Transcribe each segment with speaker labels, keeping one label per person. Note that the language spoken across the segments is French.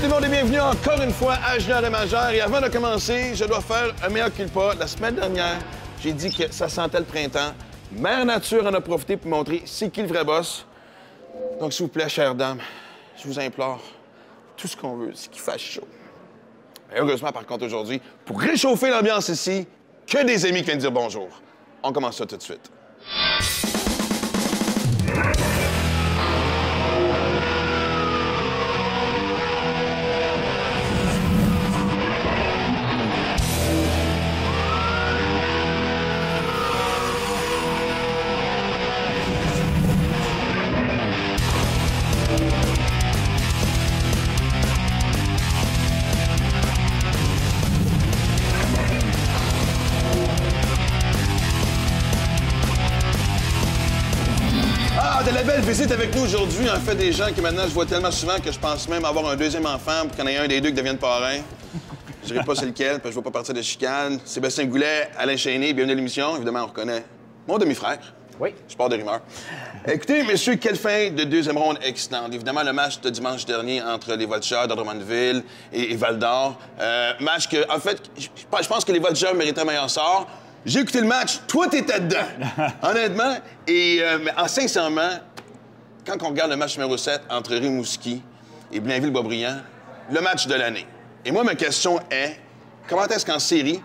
Speaker 1: tout le monde et bienvenue encore une fois à Junior et Majeur. Et avant de commencer, je dois faire un mea culpa. La semaine dernière, j'ai dit que ça sentait le printemps. Mère Nature en a profité pour montrer c'est qui le vrai boss. Donc, s'il vous plaît, chère dame, je vous implore, tout ce qu'on veut, c'est qu'il fasse chaud. Et heureusement, par contre, aujourd'hui, pour réchauffer l'ambiance ici, que des amis qui viennent dire bonjour. On commence ça tout de suite. De la belle visite avec nous aujourd'hui. En fait, des gens que maintenant je vois tellement souvent que je pense même avoir un deuxième enfant pour qu'il y en ait un des deux qui devienne parrain. Je dirais pas c'est lequel, parce que je ne veux pas partir de chicane. Sébastien Goulet, Alain Chénier, bienvenue à l'émission. Évidemment, on reconnaît mon demi-frère.
Speaker 2: Oui.
Speaker 1: Je pars de rumeurs. Écoutez, messieurs, quelle fin de deuxième ronde excitante. Évidemment, le match de dimanche dernier entre les Voltigeurs de Drummondville et Val-d'Or. Match que, en fait, je pense que les Voltigeurs méritaient un meilleur sort. J'ai écouté le match, toi, t'étais dedans, honnêtement. Et sincèrement, quand on regarde le match numéro 7 entre Rimouski et Blainville-Boisbriand, le match de l'année. Et moi, ma question est, comment est-ce qu'en série,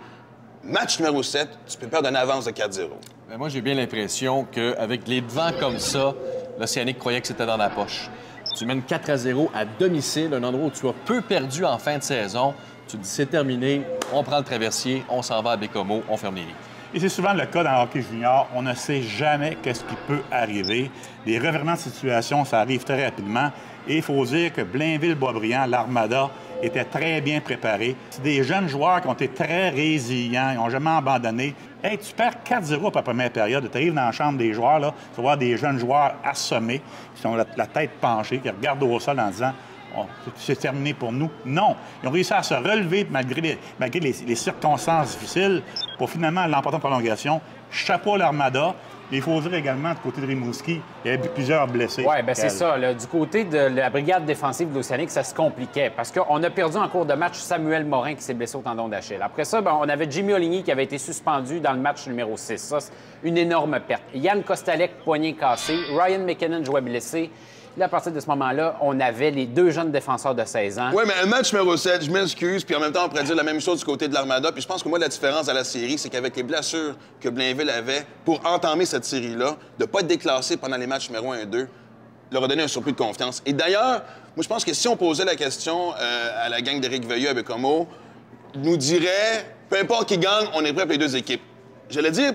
Speaker 1: match numéro 7, tu peux perdre une avance de 4-0?
Speaker 3: Bien, moi, j'ai bien l'impression qu'avec les devants comme ça, l'Océanique croyait que c'était dans la poche. Tu mènes 4-0 à domicile, un endroit où tu as peu perdu en fin de saison. Tu te dis, c'est terminé, on prend le traversier, on s'en va à Bécomo, on ferme les lits.
Speaker 4: Et c'est souvent le cas dans le hockey junior. On ne sait jamais qu'est-ce qui peut arriver. Les revirements de situation, ça arrive très rapidement. Et il faut dire que Blainville-Boisbriand, l'Armada, était très bien préparé. C'est des jeunes joueurs qui ont été très résilients, ils n'ont jamais abandonné. Hey, tu perds 4-0 pour la première période. Tu arrives dans la chambre des joueurs, là, tu vas voir des jeunes joueurs assommés, qui ont la tête penchée, qui regardent au sol en disant oh, c'est terminé pour nous. Non. Ils ont réussi à se relever malgré les circonstances difficiles pour finalement l'emporter en prolongation. Chapeau à l'Armada. Il faut dire également, du côté de Rimouski, il y avait plusieurs blessés.
Speaker 2: Oui, bien c'est ça. Là, du côté de la brigade défensive de l'Océanique, ça se compliquait parce qu'on a perdu en cours de match Samuel Morin qui s'est blessé au tendon d'Achille. Après ça, on avait Jimmy Oligny qui avait été suspendu dans le match numéro 6. Ça, c'est une énorme perte. Yann Kostalek, poignet cassé. Ryan McKinnon jouait blessé. Là, à partir de ce moment-là, on avait les deux jeunes défenseurs de 16 ans.
Speaker 1: Oui, mais un match numéro 7, je m'excuse, puis en même temps, on pourrait dire la même chose du côté de l'Armada. Puis je pense que moi, la différence à la série, c'est qu'avec les blessures que Blainville avait pour entamer cette série-là, de ne pas être déclassé pendant les matchs numéro 1 et 2, leur a donné un surplus de confiance. Et d'ailleurs, moi, je pense que si on posait la question à la gang d'Éric Veilleux à Bécomo, nous dirait, peu importe qui gagne, on est prêt pour les deux équipes. J'allais dire,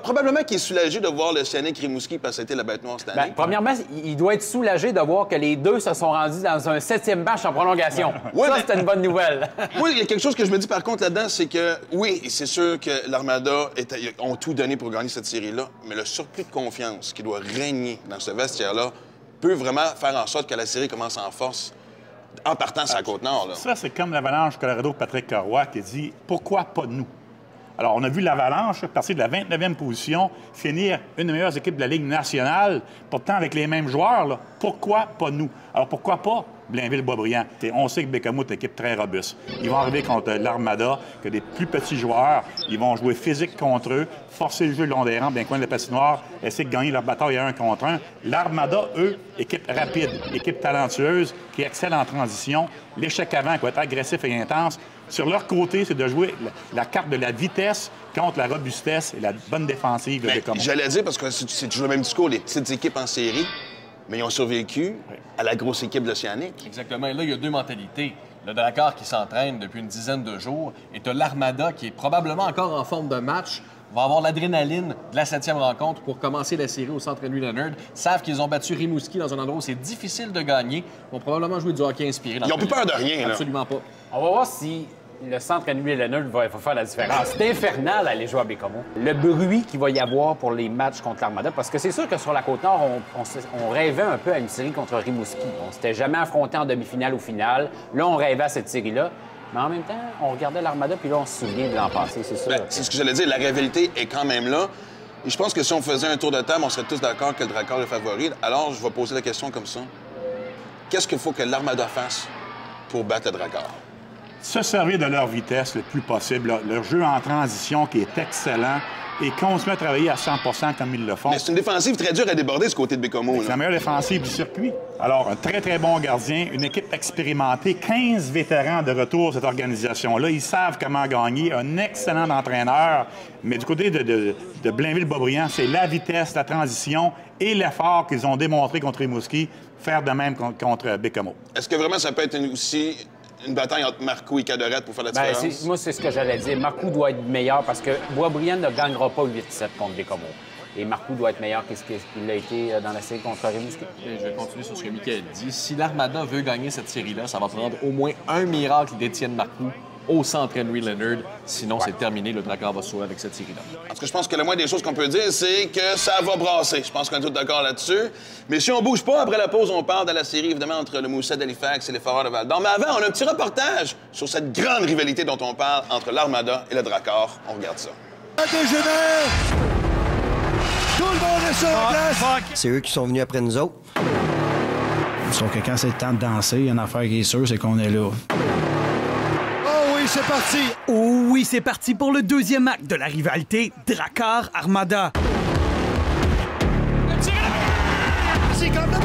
Speaker 1: probablement qu'il est soulagé de voir le L'Océanique Rimouski parce que c'était la bête noire cette année.
Speaker 2: Bien, premièrement, il doit être soulagé de voir que les deux se sont rendus dans un 7e match en prolongation.
Speaker 1: Ouais,
Speaker 2: ça,
Speaker 1: mais...
Speaker 2: c'était une bonne nouvelle.
Speaker 1: Moi, il y a quelque chose que je me dis par contre là-dedans, c'est que, oui, c'est sûr que l'Armada ont tout donné pour gagner cette série-là, mais le surplus de confiance qui doit régner dans ce vestiaire-là peut vraiment faire en sorte que la série commence en force en partant sur la Côte-Nord.
Speaker 4: Ça, c'est comme l'Avalanche Colorado Patrick Carroy qui dit « Pourquoi pas nous? » Alors, on a vu l'Avalanche, partir de la 29e position, finir une des meilleures équipes de la Ligue nationale, pourtant avec les mêmes joueurs. Là. Pourquoi pas nous? Alors, pourquoi pas Blainville-Boisbriand? On sait que Bécomo est une équipe très robuste. Ils vont arriver contre l'Armada, que des plus petits joueurs. Ils vont jouer physique contre eux, forcer le jeu le long des rampes, d'un coin de la patinoire, essayer de gagner leur bataille à 1 contre 1. L'Armada, eux, équipe rapide, équipe talentueuse, qui excelle en transition. L'échec avant, qui va être agressif et intense. Sur leur côté, c'est de jouer la carte de la vitesse contre la robustesse et la bonne défensive de Bécomo.
Speaker 1: J'allais dire, parce que c'est toujours le même discours, les petites équipes en série, mais ils ont survécu à la grosse équipe de l'Océanique.
Speaker 3: Exactement. Et là, il y a deux mentalités. Le Drakkar qui s'entraîne depuis une dizaine de jours et tu as l'Armada qui est probablement encore en forme de match, va avoir l'adrénaline de la 7e rencontre pour commencer la série au Centre Henry Leonard. Savent qu'ils ont battu Rimouski dans un endroit où c'est difficile de gagner. Ils vont probablement jouer du hockey inspiré.
Speaker 1: Ils n'ont plus peur de rien, là.
Speaker 3: Absolument pas.
Speaker 2: On va voir si le Centre Henry Leonard va faire la différence. C'est infernal d'aller jouer à Bécomo. Le bruit qu'il va y avoir pour les matchs contre l'Armada, parce que c'est sûr que sur la Côte-Nord, on rêvait un peu à une série contre Rimouski. On s'était jamais affronté en demi-finale ou finale. Là, on rêvait à cette série-là. Mais en même temps, on regardait l'Armada, puis là, on se souvient de l'an passé, c'est sûr.
Speaker 1: C'est ce que j'allais dire. La rivalité est quand même là. Et je pense que si on faisait un tour de table, on serait tous d'accord que le Drakkar est favori. Alors, je vais poser la question comme ça. Qu'est-ce qu'il faut que l'Armada fasse pour battre le Drakkar?
Speaker 4: Se servir de leur vitesse le plus possible, leur jeu en transition qui est excellent et continuer à travailler à 100 comme ils le font.
Speaker 1: Mais c'est une défensive très dure à déborder, ce côté de Bécomo.
Speaker 4: C'est la meilleure défensive du circuit. Alors, un très, très bon gardien, une équipe expérimentée, 15 vétérans de retour, cette organisation-là. Ils savent comment gagner, un excellent entraîneur. Mais du côté de Blainville-Boisbriand, c'est la vitesse, la transition et l'effort qu'ils ont démontré contre Rimouski, faire de même contre Bécomo.
Speaker 1: Est-ce que vraiment ça peut être aussi une bataille entre Marcoux et Cadorette pour faire la différence?
Speaker 2: Moi, c'est ce que j'allais dire. Marcoux doit être meilleur parce que Boisbriand ne gagnera pas 8-7 contre Bécomo. Et Marcoux doit être meilleur qu'est-ce qu'il a été dans la série contre Rimouski.
Speaker 3: Je vais continuer sur ce que Michael dit. Si l'Armada veut gagner cette série-là, ça va prendre au moins un miracle d'Étienne Marcoux au centre Henry Leonard. Sinon, c'est terminé. Le Drakkar va se sauver avec cette série-là.
Speaker 1: Parce que je pense que la moindre des choses qu'on peut dire, c'est que ça va brasser. Je pense qu'on est tous d'accord là-dessus. Mais si on bouge pas, après la pause, on parle de la série, évidemment, entre le Moosehead d'Halifax et les Foreurs de Val-d'Or. Mais avant, on a un petit reportage sur cette grande rivalité dont on parle entre l'Armada et le Drakkar. On regarde ça.
Speaker 5: Tout le monde est sur la glace!
Speaker 6: C'est eux qui sont venus après nous autres.
Speaker 5: Sauf que quand c'est le temps de danser, il y a une affaire qui est sûre, c'est qu'on est là. Oh oui, c'est parti!
Speaker 7: Oh oui, c'est parti pour le deuxième acte de la rivalité Drakkar-Armada.
Speaker 5: C'est comme le but!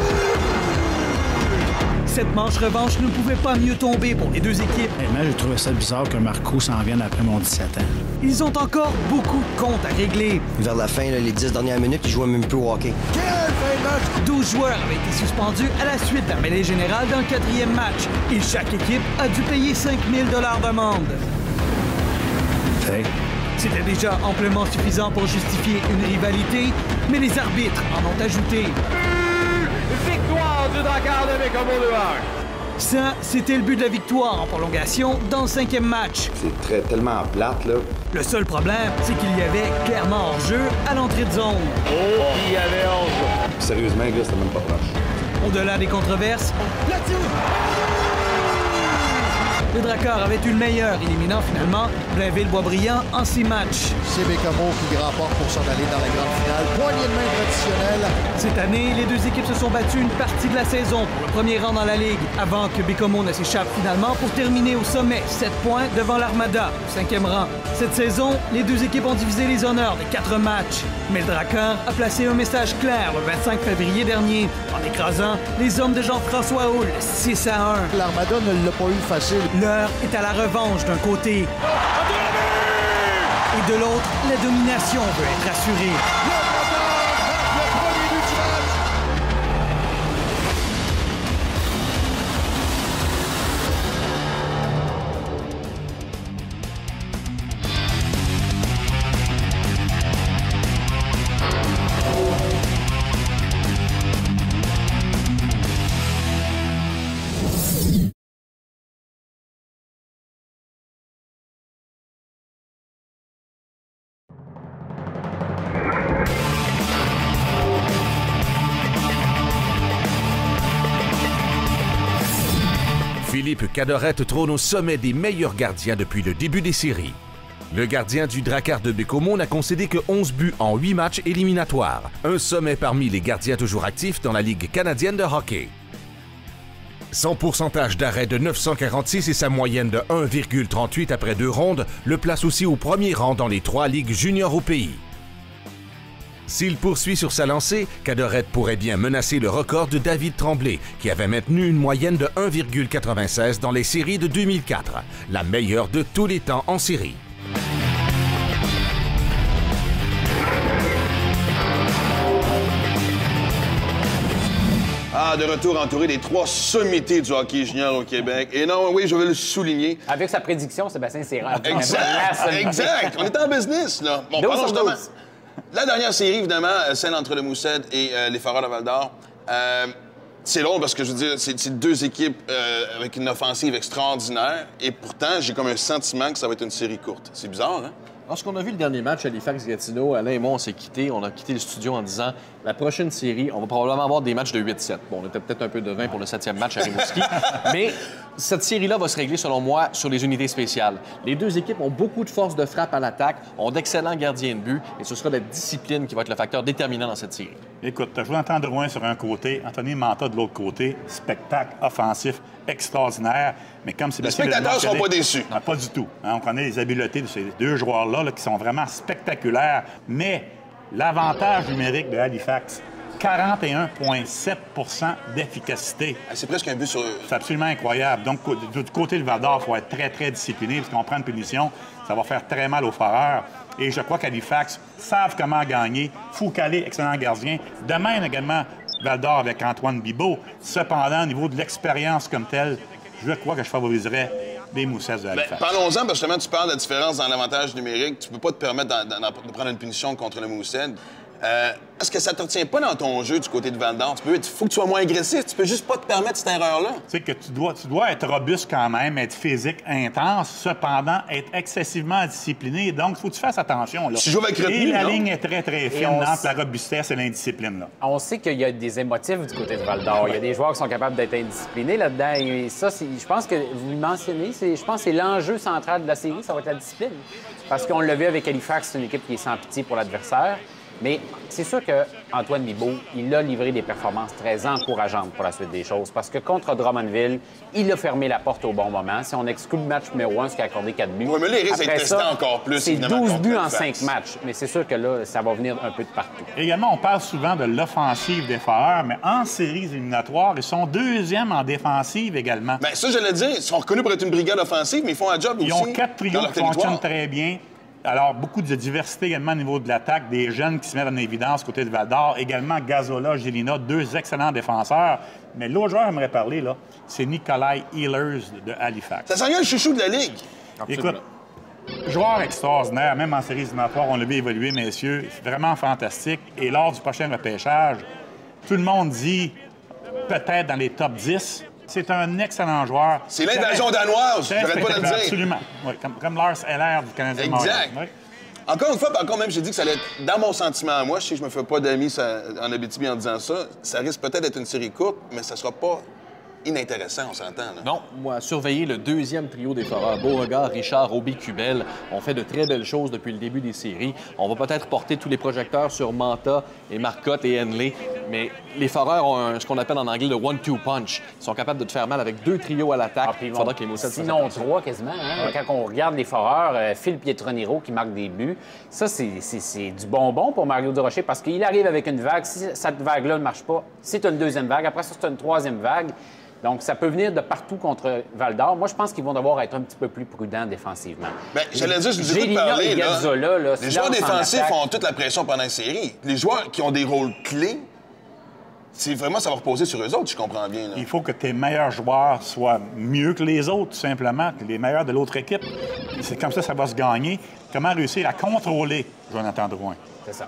Speaker 7: Cette manche revanche ne pouvait pas mieux tomber pour les deux équipes.
Speaker 5: Honnêtement, j'ai trouvé ça bizarre que Marco s'en vienne après mon 17 ans.
Speaker 7: Ils ont encore beaucoup de comptes à régler.
Speaker 6: Vers la fin, là, les 10 dernières minutes, ils jouaient même plus au hockey.
Speaker 5: Quelle fin de match!
Speaker 7: 12 joueurs avaient été suspendus à la suite de la mêlée générale dans le quatrième match. Et chaque équipe a dû payer 5 000 d'amende.
Speaker 5: Hey.
Speaker 7: C'était déjà amplement suffisant pour justifier une rivalité, mais les arbitres en ont ajouté.
Speaker 3: Victoire du Drakkar de Bécomo 2-1.
Speaker 7: Ça, c'était le but de la victoire en prolongation dans le cinquième match.
Speaker 8: C'est tellement plate, là.
Speaker 7: Le seul problème, c'est qu'il y avait clairement hors-jeu à l'entrée de zone.
Speaker 3: Il y avait 11.
Speaker 8: Sérieusement, gars, c'était même pas proche.
Speaker 7: Au-delà des controverses, le Drakkar avait eu le meilleur, éliminant finalement Blainville-Boisbriand en 6 matchs.
Speaker 5: C'est Bécomo qui remporte pour s'en aller dans la grande finale. Poignée de main traditionnelle.
Speaker 7: Cette année, les deux équipes se sont battues une partie de la saison pour le premier rang dans la Ligue, avant que Bécomo ne s'échappe finalement pour terminer au sommet, 7 points devant l'Armada, au 5e rang. Cette saison, les deux équipes ont divisé les honneurs des 4 matchs. Mais le Drakkar a placé un message clair le 25 février dernier, en écrasant les hommes de Jean-François Houle 6-1.
Speaker 5: L'Armada ne l'a pas eu facile.
Speaker 7: L'heure est à la revanche d'un côté. Et de l'autre, la domination veut être assurée.
Speaker 5: Le premier but du match!
Speaker 9: Philippe Cadorette trône au sommet des meilleurs gardiens depuis le début des séries. Le gardien du Drakkar de Bécomo n'a concédé que 11 buts en 8 matchs éliminatoires, un sommet parmi les gardiens toujours actifs dans la Ligue canadienne de hockey. Son pourcentage d'arrêt de 946 et sa moyenne de 1,38 après 2 rondes le place aussi au premier rang dans les 3 ligues juniors au pays. S'il poursuit sur sa lancée, Cadorette pourrait bien menacer le record de David Tremblay, qui avait maintenu une moyenne de 1,96 dans les séries de 2004, la meilleure de tous les temps en série.
Speaker 1: Ah, de retour entouré des 3 sommités du hockey junior au Québec. Et non, oui, je vais le souligner.
Speaker 2: Avec sa prédiction, Sébastien Serra.
Speaker 1: Exact! On est en business, là. Bon, parlons justement. La dernière série, évidemment, celle entre le Moosehead et les Foreurs de Val-d'Or. C'est long parce que, je veux dire, c'est 2 équipes avec une offensive extraordinaire. Et pourtant, j'ai comme un sentiment que ça va être une série courte. C'est bizarre, hein?
Speaker 3: Lorsqu'on a vu le dernier match à Halifax-Gatineau, Alain et moi, on s'est quittés. On a quitté le studio en disant la prochaine série, on va probablement avoir des matchs de 8-7. Bon, on était peut-être un peu de vin pour le 7e match à Rimouski. Mais Cette série-là va se régler, selon moi, sur les unités spéciales. Les deux équipes ont beaucoup de force de frappe à l'attaque, ont d'excellents gardiens de but, et ce sera la discipline qui va être le facteur déterminant dans cette série.
Speaker 4: Écoute, tu as joué Antoine Drouin sur un côté, Anthony Mantha de l'autre côté. Spectacle offensif extraordinaire. Mais comme Sébastien...
Speaker 1: Les spectateurs ne seront pas déçus.
Speaker 4: Non, pas du tout. Hein, on connaît les habiletés de ces deux joueurs-là là, qui sont vraiment spectaculaires. Mais l'avantage numérique de Halifax, 41,7 d'efficacité.
Speaker 1: C'est presque un but sur...
Speaker 4: C'est absolument incroyable. Donc, du côté de Val-d'Or, il faut être très, très discipliné parce qu'on prend une punition, ça va faire très mal aux foreurs. Et je crois qu'Halifax savent comment gagner. Foucault, excellent gardien. De même également Val-d'Or avec Antoine Bibeau. Cependant, au niveau de l'expérience comme telle, je crois que je favoriserais les Moussets de Halifax.
Speaker 1: Parlons-en, parce que justement, tu parles de la différence dans l'avantage numérique. Tu peux pas te permettre de prendre une punition contre le Mousset. Est-ce que ça te retient pas dans ton jeu du côté de Val-d'Or? Il faut que tu sois moins agressif. Tu peux juste pas te permettre cette erreur-là.
Speaker 4: Tu sais que tu dois être robuste quand même, être physique, intense, cependant être excessivement discipliné. Donc, il faut que tu fasses attention. Là.
Speaker 1: Tu joues avec retenue,
Speaker 4: et la
Speaker 1: non?
Speaker 4: ligne est très, très fine entre la robustesse et l'indiscipline. Là.
Speaker 2: On sait qu'il y a des émotifs du côté de Val-d'Or. Il y a des joueurs qui sont capables d'être indisciplinés là-dedans. Et ça, je pense que vous le mentionnez, je pense que c'est l'enjeu central de la série, ça va être la discipline. Parce qu'on l'a vu avec Halifax, c'est une équipe qui est sans pitié pour l'adversaire. Mais c'est sûr qu'Antoine Bibeau, il a livré des performances très encourageantes pour la suite des choses. Parce que contre Drummondville, il a fermé la porte au bon moment. Si on exclut le match numéro 1, ce qui a accordé 4 buts.
Speaker 1: Oui, mais là, il risque d'être testé encore plus.
Speaker 2: C'est 12 buts en 5 matchs. Mais c'est sûr que là, ça va venir un peu de partout.
Speaker 4: Également, on parle souvent de l'offensive des Foreurs, mais en séries éliminatoires, ils sont deuxièmes en défensive également.
Speaker 1: Bien, ça, j'allais dire, ils sont reconnus pour être une brigade offensive, mais ils font un job aussi.
Speaker 4: Ils ont 4 trios qui fonctionnent très bien. Alors, beaucoup de diversité également au niveau de l'attaque, des jeunes qui se mettent en évidence côté de Val-d'Or. Également, Gazola, Gélina, deux excellents défenseurs. Mais l'autre joueur que j'aimerais parler, là, c'est Nikolai Ehlers de Halifax.
Speaker 1: Ça sent bien le chouchou de la Ligue.
Speaker 3: Absolument.
Speaker 4: Écoute, joueur extraordinaire, même en séries éliminatoires, on l'a vu évoluer, messieurs. C'est vraiment fantastique. Et lors du prochain repêchage, tout le monde dit peut-être dans les top 10. C'est un excellent joueur.
Speaker 1: C'est l'invasion danoise, j'arrête pas de le dire.
Speaker 4: Absolument. Oui, comme Lars Eller du Canadien.
Speaker 1: Exact. Oui. Encore une fois, par contre, même, j'ai dit que ça allait être dans mon sentiment à moi. Je sais que je me fais pas d'amis en Abitibi en disant ça. Ça risque peut-être d'être une série courte, mais ça sera pas inintéressant, on s'entend. Là.
Speaker 3: Non, moi, surveiller le deuxième trio des Foreurs, Beauregard, Richard, Aubé-Cubel, ont fait de très belles choses depuis le début des séries. On va peut-être porter tous les projecteurs sur Mantha et Marcotte et Henley, mais les Foreurs ont ce qu'on appelle en anglais le 1-2 punch. Ils sont capables de te faire mal avec deux trios à l'attaque. Il faudra que les Moussets
Speaker 2: sinon 3 quasiment. Hein? Ouais. Quand on regarde les Foreurs, Phil Pietroniro qui marque des buts, ça, c'est du bonbon pour Mario Durocher parce qu'il arrive avec une vague. Si cette vague-là ne marche pas, c'est une deuxième vague. Après ça, c'est une troisième vague. Donc, ça peut venir de partout contre Val-d'Or. Moi, je pense qu'ils vont devoir être un petit peu plus prudents défensivement.
Speaker 1: Bien, j'allais dire, je vous écoute parler, là.
Speaker 2: Gazzola, là,
Speaker 1: les joueurs défensifs ont toute la pression pendant la série. Les joueurs qui ont des rôles clés, c'est vraiment, ça va reposer sur eux autres, je comprends bien. Là.
Speaker 4: Il faut que tes meilleurs joueurs soient mieux que les autres, tout simplement, que les meilleurs de l'autre équipe. C'est comme ça va se gagner. Comment réussir à contrôler Jonathan Drouin?
Speaker 2: C'est ça.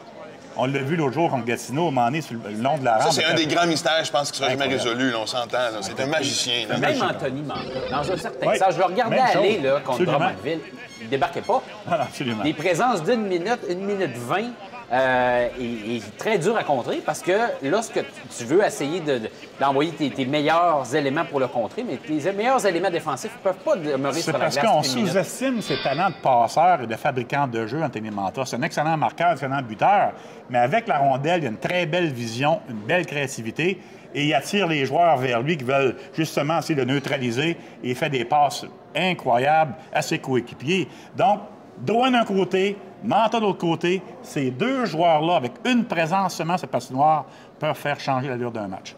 Speaker 4: On l'a vu l'autre jour contre Gatineau, au moment donné, sur le long de la rampe.
Speaker 1: Ça, c'est un des grands mystères, je pense, qui sera jamais résolu. Là, on s'entend. C'est un magicien. Là.
Speaker 2: Même Anthony Mantha, dans un certain sens, je le regardais aller là, contre Drummondville. Il ne débarquait pas.
Speaker 4: Absolument.
Speaker 2: Les présences d'une minute, 1 minute 20, est très dur à contrer parce que lorsque tu veux essayer d'envoyer tes meilleurs éléments pour le contrer, mais tes meilleurs éléments défensifs ne peuvent pas demeurer sur la glace.
Speaker 4: C'est parce qu'on sous-estime ses talents de passeur et de fabricant de jeu, Anthony Mantha. C'est un excellent marqueur, un excellent buteur, mais avec la rondelle, il y a une très belle vision, une belle créativité, et il attire les joueurs vers lui qui veulent justement essayer de neutraliser, et il fait des passes incroyables à ses coéquipiers. Donc, Drouin d'un côté, Mantha de l'autre côté, ces deux joueurs-là, avec une présence seulement sur cette patinoire, peuvent faire changer l'allure d'un match.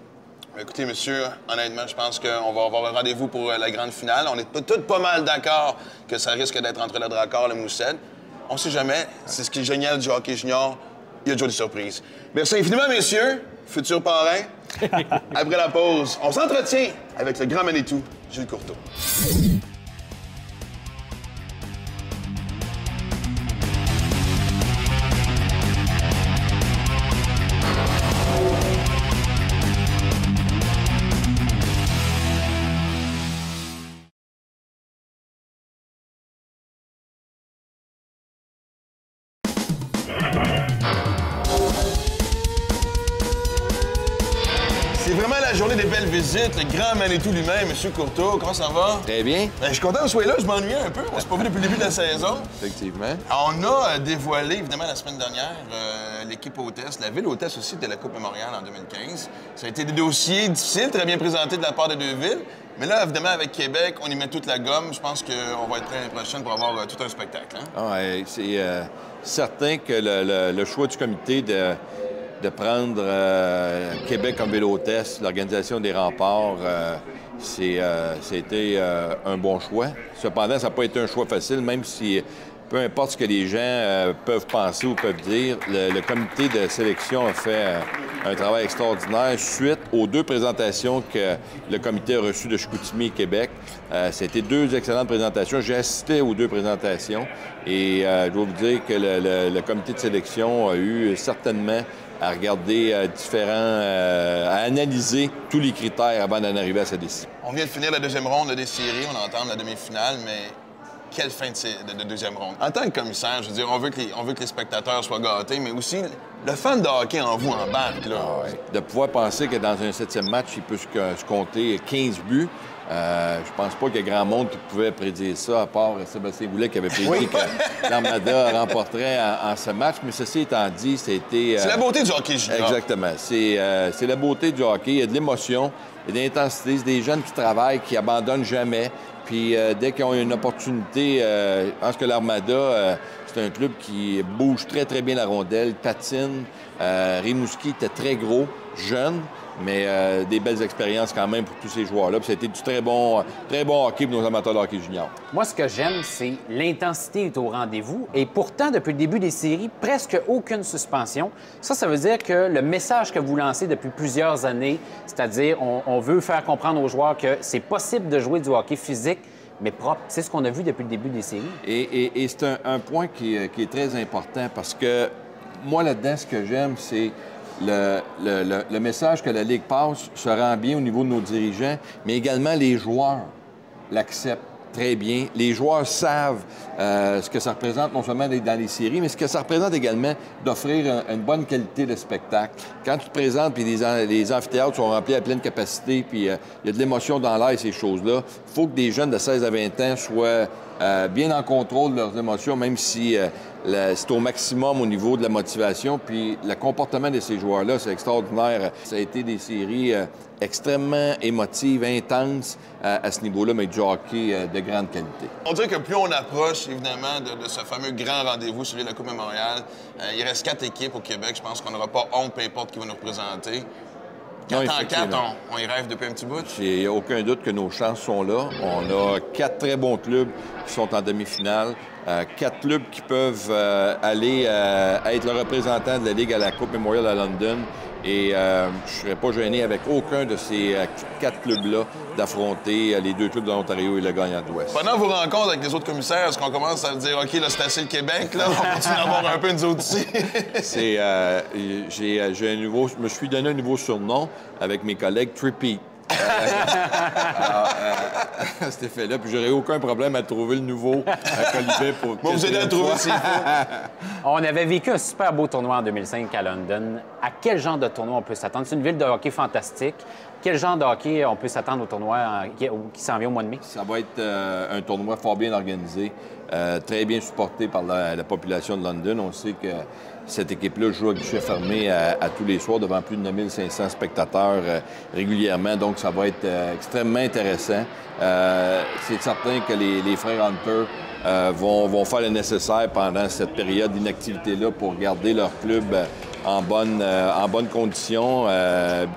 Speaker 1: Écoutez, monsieur, honnêtement, je pense qu'on va avoir un rendez-vous pour la grande finale. On est tous pas mal d'accord que ça risque d'être entre le Drakkar et le Mousset. On ne sait jamais. C'est ce qui est génial du hockey junior. Il y a toujours des surprises. Merci infiniment, messieurs, futurs parrains. Après la pause, on s'entretient avec le grand Manitou, Gilles Courteau. journée des belles visites, le grand Manitou lui-même, M. Courteau. Comment ça va?
Speaker 10: Très bien.
Speaker 1: Ben, je suis content que vous soyez là. Je m'ennuyais un peu. On s'est pas vu depuis le début de la saison.
Speaker 10: Effectivement.
Speaker 1: On a dévoilé, évidemment, la semaine dernière, l'équipe hôtesse, la ville hôtesse aussi de la Coupe Mémorial en 2015. Ça a été des dossiers difficiles, très bien présentés de la part des deux villes. Mais là, évidemment, avec Québec, on y met toute la gomme. Je pense qu'on va être prêt l'année prochaine pour avoir tout un spectacle. Hein?
Speaker 10: Ouais, c'est certain que le choix du comité de prendre Québec comme ville hôtesse, l'organisation des remparts, c'était un bon choix. Cependant, ça n'a pas été un choix facile, même si, peu importe ce que les gens peuvent penser ou peuvent dire, le comité de sélection a fait un travail extraordinaire suite aux 2 présentations que le comité a reçues de Chicoutimi et Québec. C'était 2 excellentes présentations. J'ai assisté aux 2 présentations et je dois vous dire que le comité de sélection a eu certainement à regarder à analyser tous les critères avant d'en arriver à sa décision.
Speaker 1: On vient de finir la deuxième ronde des séries, on entame la demi-finale, mais quelle fin de deuxième ronde. En tant que commissaire, je veux dire, on veut que les spectateurs soient gâtés, mais aussi le fan de hockey en vous embarque, là.
Speaker 10: Ah ouais. De pouvoir penser que dans un 7e match, il peut se compter 15 buts, je pense pas qu'il y ait grand monde qui pouvait prédire ça, à part Sébastien Goulet qui avait prédit que l'Armada remporterait en ce match. Mais ceci étant dit, c'était...
Speaker 1: C'est la beauté du hockey junior.
Speaker 10: Exactement. C'est la beauté du hockey. Il y a de l'émotion, il y a de l'intensité. C'est des jeunes qui travaillent, qui abandonnent jamais. Puis dès qu'ils ont une opportunité, je pense que l'Armada, c'est un club qui bouge très, très bien la rondelle, patine. Rimouski était très gros, jeune, mais des belles expériences quand même pour tous ces joueurs-là. Puis ça a été du très bon hockey pour nos amateurs de hockey junior.
Speaker 2: Moi, ce que j'aime, c'est l'intensité est au rendez-vous. Et pourtant, depuis le début des séries, presque aucune suspension. Ça veut dire que le message que vous lancez depuis plusieurs années, c'est-à-dire on veut faire comprendre aux joueurs que c'est possible de jouer du hockey physique, mais propre. C'est ce qu'on a vu depuis le début des séries.
Speaker 10: Et c'est un point qui est très important parce que moi, là-dedans, ce que j'aime, c'est le message que la Ligue passe se rend bien au niveau de nos dirigeants, mais également les joueurs l'acceptent très bien. Les joueurs savent ce que ça représente non seulement dans les séries, mais ce que ça représente également d'offrir une bonne qualité de spectacle. Quand tu te présentes, puis les amphithéâtres sont remplis à pleine capacité, puis il y a de l'émotion dans l'air, ces choses-là, il faut que des jeunes de 16 à 20 ans soient bien en contrôle de leurs émotions, même si c'est au maximum au niveau de la motivation. Puis le comportement de ces joueurs-là, c'est extraordinaire. Ça a été des séries extrêmement émotives, intenses à ce niveau-là, mais du hockey de grande qualité.
Speaker 1: On dirait que plus on approche, évidemment, de ce fameux grand rendez-vous, celui de la Coupe Mémorial, il reste 4 équipes au Québec. Je pense qu'on n'aura pas honte, peu importe qui va nous représenter. 4 en 4, on y rêve depuis un petit bout.
Speaker 10: Il n'y a aucun doute que nos chances sont là. On a 4 très bons clubs qui sont en demi-finale. 4 clubs qui peuvent aller être le représentant de la Ligue à la Coupe Memorial à London. Et je ne serais pas gêné avec aucun de ces 4 clubs-là d'affronter les 2 clubs de l'Ontario et le gagnant de l'Ouest.
Speaker 1: Pendant vos rencontres avec les autres commissaires, est-ce qu'on commence à dire « OK, là, c'est assez le Québec, là, on continue d'avoir un peu nous autres ici? » Je me suis donné un nouveau surnom avec mes collègues, Trippy. Cet effet-là, puis j'aurais aucun problème à trouver le nouveau Colibet pour... Bon, vous allez le trouver s'il faut.
Speaker 2: On avait vécu un super beau tournoi en 2005 à London. À quel genre de tournoi on peut s'attendre? C'est une ville de hockey fantastique. Quel genre de hockey on peut s'attendre au tournoi qui s'en vient au mois de mai? Ça
Speaker 10: va être un tournoi fort bien organisé, très bien supporté par la population de London. On sait que cette équipe-là joue à guichet fermé à tous les soirs devant plus de 9500 spectateurs régulièrement. Donc, ça va être extrêmement intéressant. C'est certain que les frères Hunter vont faire le nécessaire pendant cette période d'inactivité-là pour garder leur club en bonne condition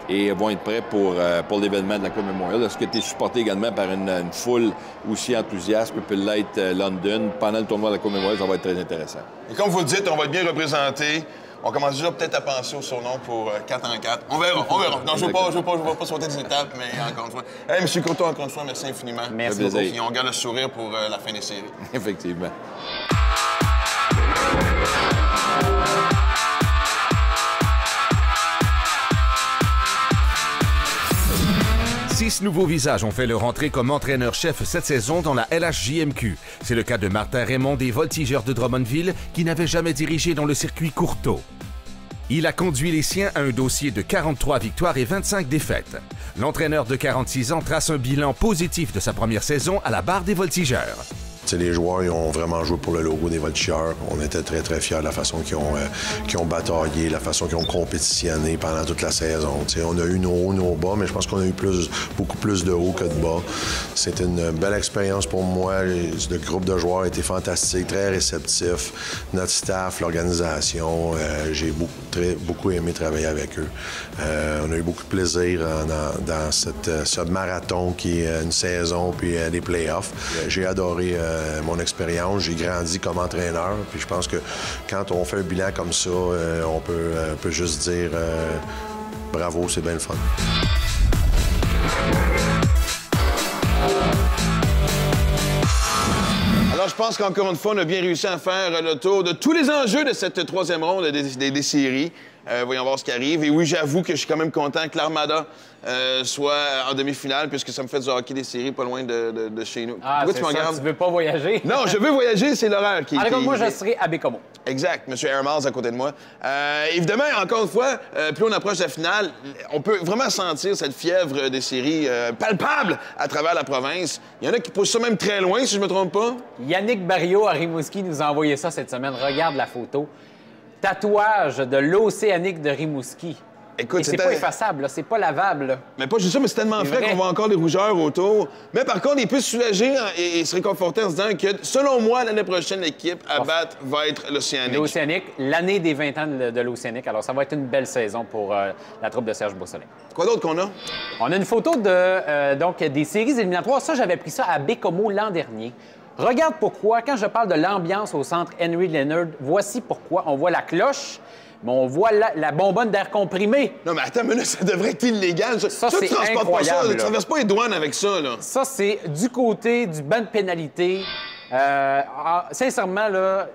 Speaker 10: et vont être prêts pour l'événement de la Coupe Memorial. Est-ce que tu es supporté également par une foule aussi enthousiaste que peut l'être London pendant le tournoi de la Coupe Memorial? Ça va être très intéressant.
Speaker 1: Et comme vous le dites, on va être bien représenté. On commence déjà peut-être à penser au surnom pour 4 en 4. On verra. Non, je ne veux pas sauter des étapes, mais encore une fois. Hey, M. Courteau, encore une fois, merci infiniment.
Speaker 2: Merci beaucoup.
Speaker 1: Et on garde le sourire pour la fin des séries.
Speaker 10: Effectivement.
Speaker 9: 6 nouveaux visages ont fait leur entrée comme entraîneur-chef cette saison dans la LHJMQ. C'est le cas de Martin Raymond des Voltigeurs de Drummondville qui n'avait jamais dirigé dans le circuit Courteau. Il a conduit les siens à un dossier de 43 victoires et 25 défaites. L'entraîneur de 46 ans trace un bilan positif de sa première saison à la barre des voltigeurs.
Speaker 11: Les joueurs ils ont vraiment joué pour le logo des Voltigeurs. On était très, très fiers de la façon qu'ils ont bataillé, la façon qu'ils ont compétitionné pendant toute la saison. On a eu nos hauts, nos bas, mais je pense qu'on a eu beaucoup plus de hauts que de bas. C'était une belle expérience pour moi. Le groupe de joueurs a été fantastique, très réceptif. Notre staff, l'organisation, j'ai beaucoup aimé travailler avec eux. On a eu beaucoup de plaisir dans ce marathon qui est une saison puis des playoffs. J'ai adoré mon expérience, j'ai grandi comme entraîneur, puis je pense que quand on fait un bilan comme ça, on peut juste dire bravo, c'est bien le fun.
Speaker 1: Alors, je pense qu'encore une fois, on a bien réussi à faire le tour de tous les enjeux de cette troisième ronde des séries. Voyons voir ce qui arrive. Et oui, j'avoue que je suis quand même content que l'Armada soit en demi-finale, puisque ça me fait du hockey des séries pas loin de chez nous.
Speaker 2: Ah, c'est ça, tu veux pas voyager?
Speaker 1: Non, je veux voyager, c'est l'horaire qui...
Speaker 2: Alors, moi, je serai à Bécomo.
Speaker 1: Exact, M. Airmiles à côté de moi. Évidemment, encore une fois, plus on approche de la finale, on peut vraiment sentir cette fièvre des séries palpable à travers la province. Il y en a qui poussent ça même très loin, si je me trompe pas.
Speaker 2: Yannick Barriot à Rimouski nous a envoyé ça cette semaine. Regarde la photo. Tatouage de l'Océanique de Rimouski. Écoute, c'est pas effaçable, c'est pas lavable. Là.
Speaker 1: Mais pas juste ça, mais c'est tellement frais qu'on voit encore des rougeurs autour. Mais par contre, il peut se soulager et se réconforter en se disant que, selon moi, l'année prochaine, l'équipe à battre va être l'Océanique.
Speaker 2: L'Océanique, l'année des 20 ans de l'Océanique. Alors, ça va être une belle saison pour la troupe de Serge Beausoleil.
Speaker 1: Quoi d'autre qu'on a?
Speaker 2: On a une photo de, des séries éliminatoires. Ça, j'avais pris ça à Bécomo l'an dernier. Regarde pourquoi, quand je parle de l'ambiance au centre Henry Leonard, voici pourquoi. On voit la cloche, mais on voit la bonbonne d'air comprimé.
Speaker 1: Non, mais attends, mais là, ça devrait être illégal. Ça
Speaker 2: c'est incroyable.
Speaker 1: Pas ça, tu traverses pas les douanes avec ça, là.
Speaker 2: Ça, c'est du côté du banc de pénalité. Sincèrement, là,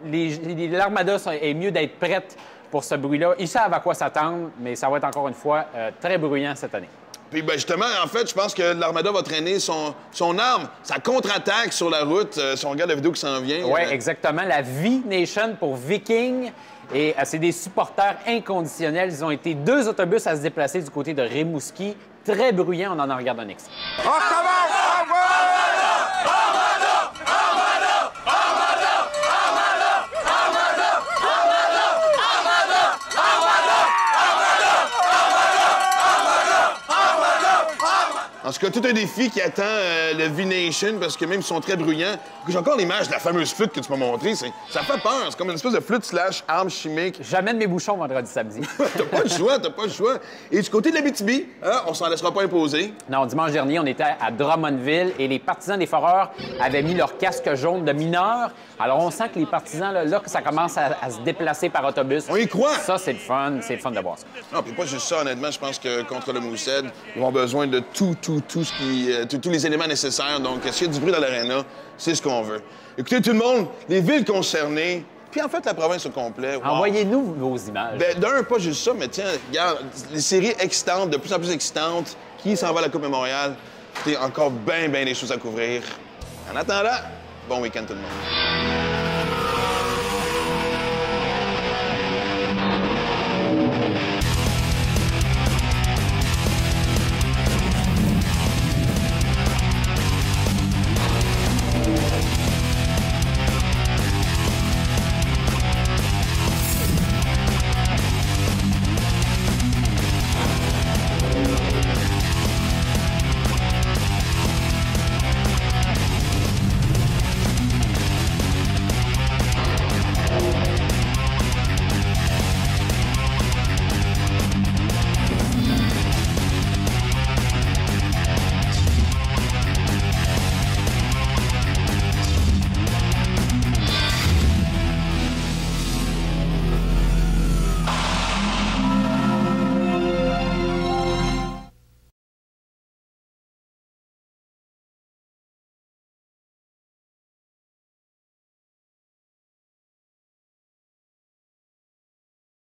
Speaker 2: l'Armada est mieux d'être prête pour ce bruit-là. Ils savent à quoi s'attendre, mais ça va être encore une fois très bruyant cette année.
Speaker 1: Puis ben justement, en fait, je pense que l'Armada va traîner son arme, sa contre-attaque sur la route, si on regarde la vidéo qui s'en vient.
Speaker 2: Oui, exactement. La V-Nation pour Viking. Et c'est des supporters inconditionnels. Ils ont été 2 autobus à se déplacer du côté de Rimouski. Très bruyant, on en regarde un extrait.
Speaker 1: En tout cas, tout un défi qui attend le V-Nation, parce que même s'ils sont très bruyants. J'ai encore l'image de la fameuse flûte que tu m'as montrée. Ça fait peur. C'est comme une espèce de flûte / arme chimique.
Speaker 2: J'amène mes bouchons vendredi, samedi.
Speaker 1: T'as pas le choix. Et du côté de l'Abitibi, on s'en laissera pas imposer.
Speaker 2: Non, dimanche dernier, on était à Drummondville et les partisans des Foreurs avaient mis leur casque jaune de mineurs. Alors, on sent que les partisans, là que ça commence à se déplacer par autobus.
Speaker 1: On y croit.
Speaker 2: Ça, c'est le fun de voir ça.
Speaker 1: Non, puis pas juste ça, honnêtement. Je pense que contre le Moosehead, ils vont avoir besoin de tous les éléments nécessaires. Donc, s'il y a du bruit dans l'aréna, c'est ce qu'on veut. Écoutez, tout le monde, les villes concernées, puis en fait, la province au complet. Wow.
Speaker 2: Envoyez-nous vos images.
Speaker 1: Bien, d'un, pas juste ça, mais tiens, regarde, les séries excitantes, de plus en plus excitantes, qui s'en va à la Coupe Mémorial. Écoutez, encore bien des choses à couvrir. En attendant, bon week-end tout le monde.